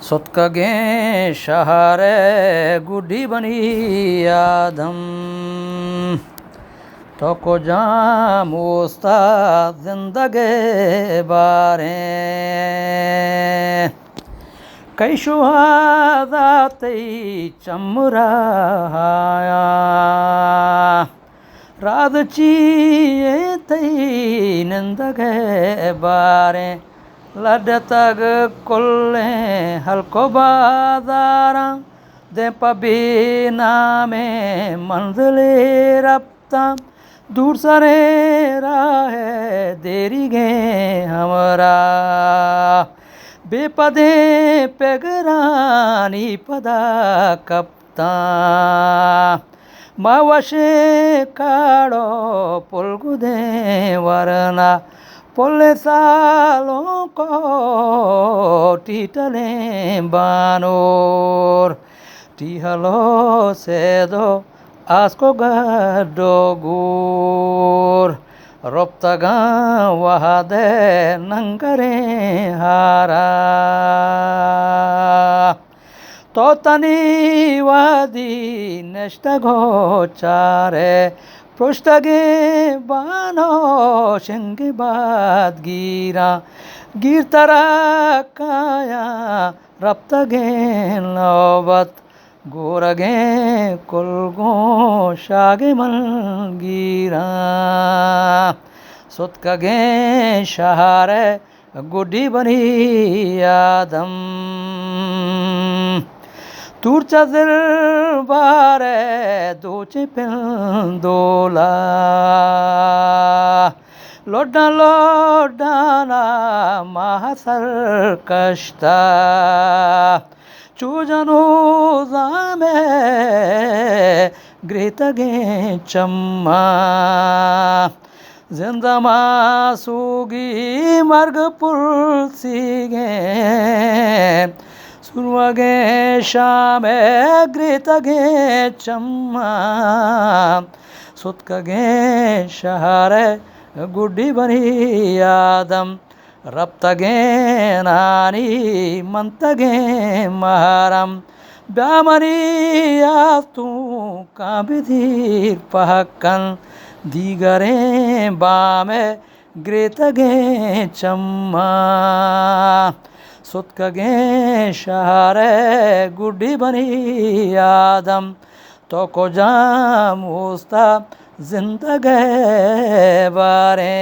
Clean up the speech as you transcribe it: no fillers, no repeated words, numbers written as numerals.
सुतकगे शहरे गुड्डी बनी आदम तो को जाम उस्ताद जिंदगे बारे कई शुहादाते चमराया रादची तई निंदगे बारे लड तग कुल्ले हल्को बाजारा दे पबीना में मंजिले रफ्ता दूर सरे राहे देरी गे हमरा बेपदे पेगरानी पदा कप्ता मावशे काड़ो पुलगुदे वरना पोले सालों को टीटले बानोर टीहलो से दो आसको गडोगूर रोप्तगा वहादे नंगरे हारा तो तनी वादी नष्टगो चारे पृष्ठगे बानो शेंगे बाद गिरा गिरतरा काया रप्तगे नौबत गोरगे कुलगो शागे मन गिरा सुतकगे शहरे गुड्डी बनी आदम तुरचा दिल बारे दोचे पेंदोला लोडाना महासर कष्टा चूजनो जामे ग्रेतगे चम्मा जिंदमा सूगी मर्ग पुलसीगे सुरवगे शामे ग्रेतगे चम्मा सुतकगे शहरे गुड्डी बनी आदम रप्तगे नानी मंतगे महरम ब्यामरिया तू काबिधीर पहकन दीगरे बामे ग्रेतगे चम्मा सुतकगे शहरे गुड्डी बनी आदम तो को जाम उस्ता जिंदगे बारे।